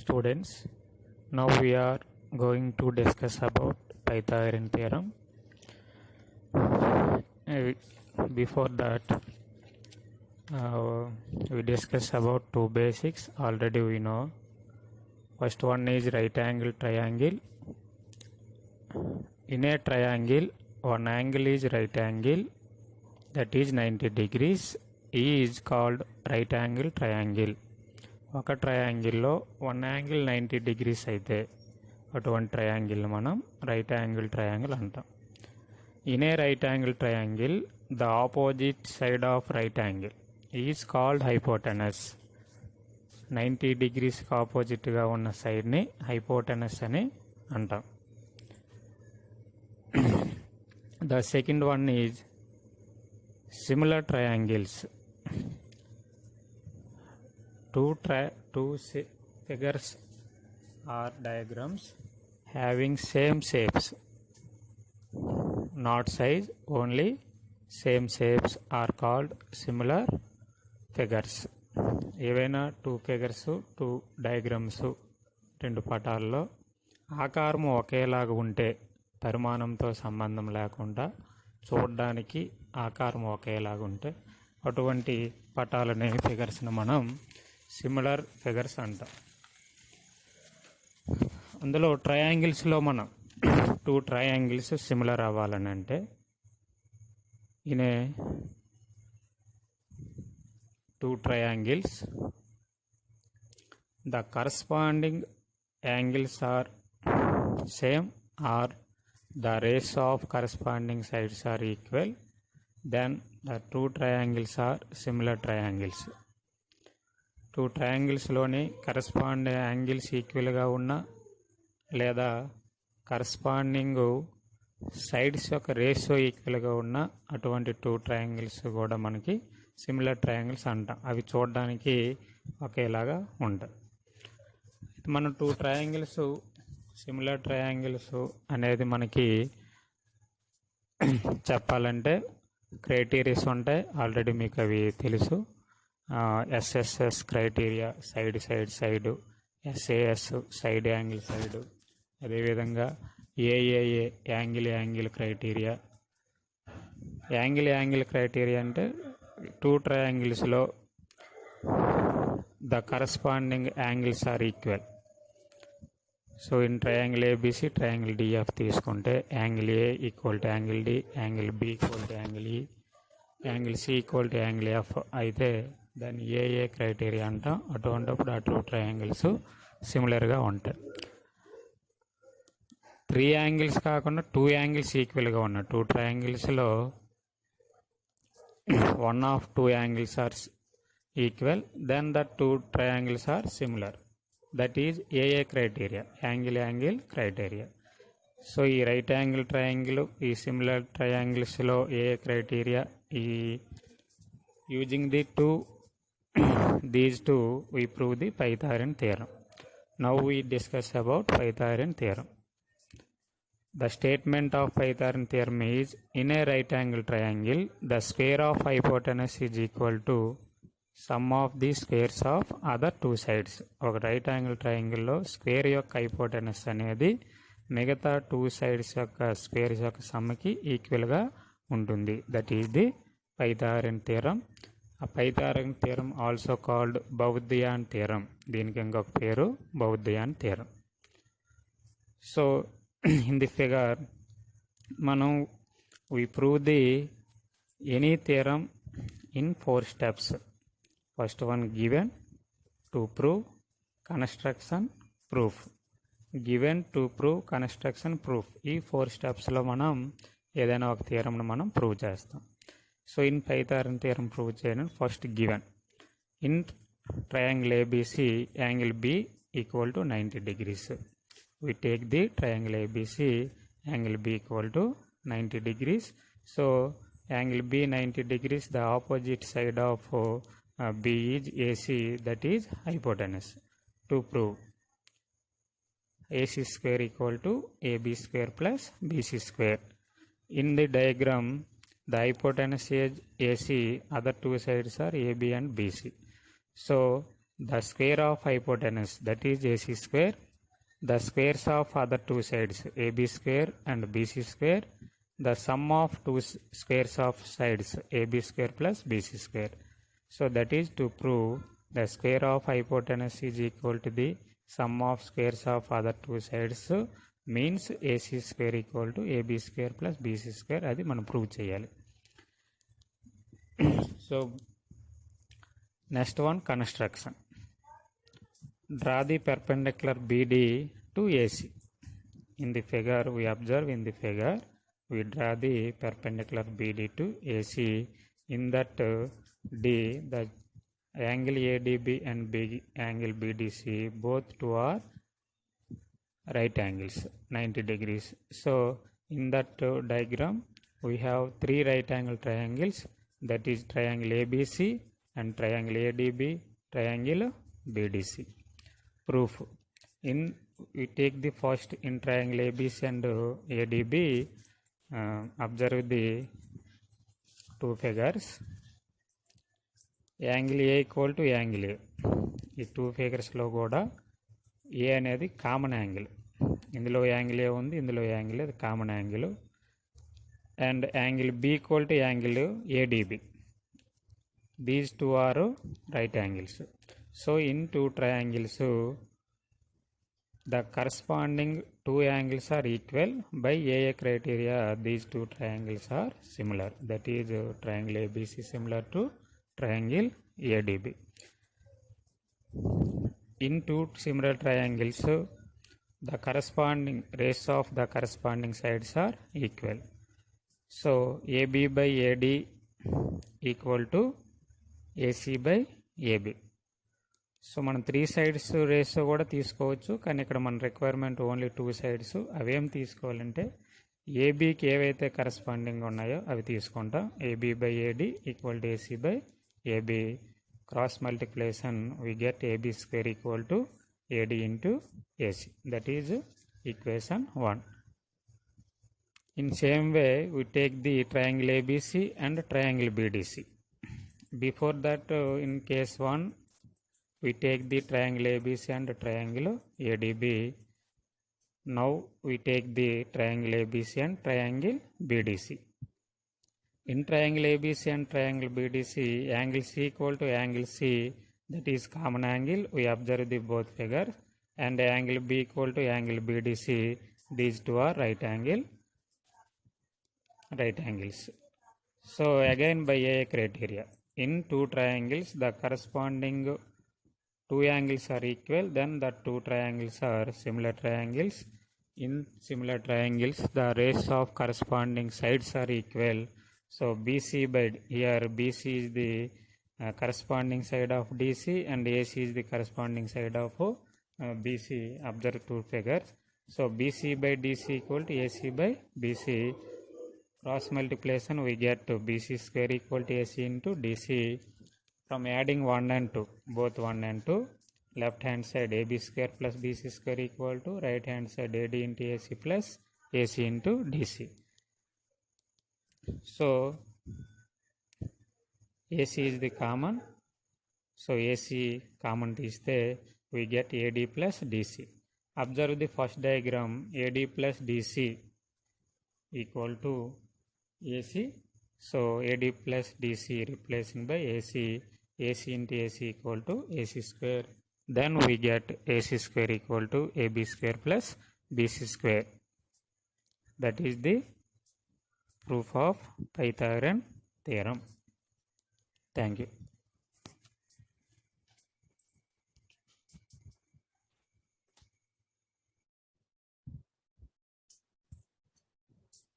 students, now we are going to discuss about Pythagorean theorem. Before that, we discuss about two basics. Already we know. First one is right angle triangle. In a triangle, one angle is right angle, that is 90 degrees. E is called right angle triangle. ఒక ట్రయాంగిల్లో one angle 90 degrees అయితే అటువంటి triangle మనం right angle triangle అంటాం. In a right angle triangle the opposite side of right angle is called hypotenuse. 90 degreesకి ఆపోజిట్గా ఉన్న సైడ్ని hypotenuse అని అంటాం. The second one is similar triangles. Two figures or diagrams having same shapes, not size, only same shapes are called similar figures. ఏవైనా two figures two diagrams రెండు పటాల్లో ఆకారం ఒకేలాగా ఉంటే పరిమాణంతో సంబంధం లేకుండా చూడడానికి ఆకారం ఒకేలాగా ఉంటే అటువంటి పటాలని ఫిగర్స్ని మనం సిమిలర్ ఫిగర్స్ అంటాం. అందులో ట్రయాంగిల్స్లో మనం టూ ట్రయాంగిల్స్ సిమిలర్ అవ్వాలని అంటే ఇనే two triangles the corresponding angles are same or the ratios of corresponding sides are equal, then the two triangles are similar triangles. Two ట్రయాంగిల్స్లోని కరస్పాండింగ్ యాంగిల్స్ ఈక్వల్గా ఉన్న లేదా కరస్పాండింగ్ సైడ్స్ యొక్క రేషియో ఈక్వల్గా ఉన్న అటువంటి టూ ట్రయాంగిల్స్ కూడా మనకి సిమిలర్ ట్రయాంగిల్స్ అంటాం. అవి చూడడానికి ఒకేలాగా ఉంటాయి. మనం టూ ట్రయాంగిల్స్ సిమిలర్ ట్రయాంగిల్స్ అనేది మనకి చెప్పాలంటే క్రైటీరియాస్ ఉంటాయి. ఆల్రెడీ మీకు అవి తెలుసు. SSS criteria, side, SAS side angle side, అదేవిధంగా AAA angle criteria. Angle criteria అంటే టూ ట్రయాంగిల్స్లో the corresponding angles are equal. So in triangle ABC, triangle DF తీసుకుంటే angle A equal to angle D, angle B equal to angle E, angle C equal to angle F అయితే దాన్ని ఏఏ criteria అంటాం. అటువంటిప్పుడు ఆ two ట్రయాంగిల్స్ సిమిలర్గా ఉంటాయి. త్రీ యాంగిల్స్ కాకుండా టూ యాంగిల్స్ ఈక్వల్గా ఉన్నాయి టూ ట్రయాంగిల్స్లో one of two angles are equal, then the two triangles are similar, that is AA criteria, angle criteria. So ఈ రైట్ యాంగిల్ ట్రయాంగిల్, ఈ సిమిలర్ ట్రయాంగిల్స్లో ఏఏ క్రైటీరియా, ఈ using these two we prove the Pythagorean theorem. Now we discuss about Pythagorean theorem. The statement of Pythagorean theorem is, in a right angle triangle the square of hypotenuse is equal to sum of the squares of other two sides. ఒక right angle ట్రయాంగిల్లో square యొక్క hypotenuse అనేది మిగతా two sides యొక్క squares యొక్క సమ్కి ఈక్వల్గా ఉంటుంది. That is the Pythagorean theorem. ఆ Pythagorean theorem also called Baudhayan theorem. దీనికి ఇంకొక పేరు Baudhayan theorem. So in the figure మనం we prove the any theorem in 4 steps. First one given, to prove, construction, proof. Given, to prove, construction, proof. ఈ 4 స్టెప్స్లో మనం ఏదైనా ఒక థియరంను మనం ప్రూవ్ చేస్తాం. So in Pythagorean theorem prove చేయడం first given. In triangle ABC angle B equal to 90 degrees. We take the triangle ABC, angle B equal to 90 degrees. So angle B 90 degrees, the opposite side of B is AC, that is hypotenuse. To prove, AC square equal to AB square plus BC square. In the diagram, the hypotenuse is AC, other two sides are AB and BC. So the square of hypotenuse, that is AC square, the squares of other two sides, AB square and BC square, the sum of two squares of sides, AB square plus BC square. So that is to prove the square of hypotenuse is equal to the sum of squares of other two sides means AC square equal to AB square plus BC square. అది మనం prove చేయాలి. So next one, construction. Draw the perpendicular BD to AC. In the figure we observe, in the figure we draw the perpendicular BD to AC. In that D, the angle ADB and angle BDC, both two are right angles, 90 degrees. So in that diagram we have three right angle triangles, that is triangle ABC and triangle ADB, triangle BDC. Proof. In we take the first in triangle ABC and ADB, observe the two figures. Angle A equal to angle A. ఈ two ఫిగర్స్లో కూడా A అనేది common angle. ఇందులో angle A ఉంది, ఇందులో angle అది common angle. And angle B equal to angle ADB. These two are right angles. So in two triangles the corresponding two angles are equal by AA criteria. These two triangles are similar, that is triangle ABC similar to triangle ADB. In two similar triangles the corresponding rays of the corresponding sides are equal. So AB by AD equal to AC by AB. So మనం three sides race కూడా తీసుకోవచ్చు, కానీ ఇక్కడ మన requirement only two sides. అవేం తీసుకోవాలంటే ఏబీకి ఏవైతే corresponding ఉన్నాయో అవి తీసుకుంటాం. AB by AD equal to AC by AB. Cross multiplication we get AB square equal to AD into AC. That is equation 1. In same way we take the triangle ABC and triangle BDC. Before that in case 1 we take the triangle ABC and triangle ADB. Now we take the triangle ABC and triangle BDC. In triangle ABC and triangle BDC, angle C equal to angle C, that is common angle. We observe the both figures. And angle B equal to angle BDC. These two are right angles. So again by AA criteria, in two triangles the corresponding two angles are equal, then the two triangles are similar triangles. In similar triangles the rays of corresponding sides are equal. So BC by, here BC is the corresponding side of DC and AC is the corresponding side of BC. Observe two figures. So BC by DC equal to AC by BC. Cross multiplication we get to BC square equal to AC into DC. From adding 1 and 2, both 1 and 2, left hand side AB square plus BC square equal to right hand side AD into AC plus AC into DC. So AC is the common, so AC common తీస్తే we get AD plus DC. Observe the first diagram, AD plus DC equal to AC. So AD plus DC replacing by AC. AC into AC equal to AC square. Then we get AC square equal to AB square plus BC square. That is the proof of Pythagorean theorem. Thank you.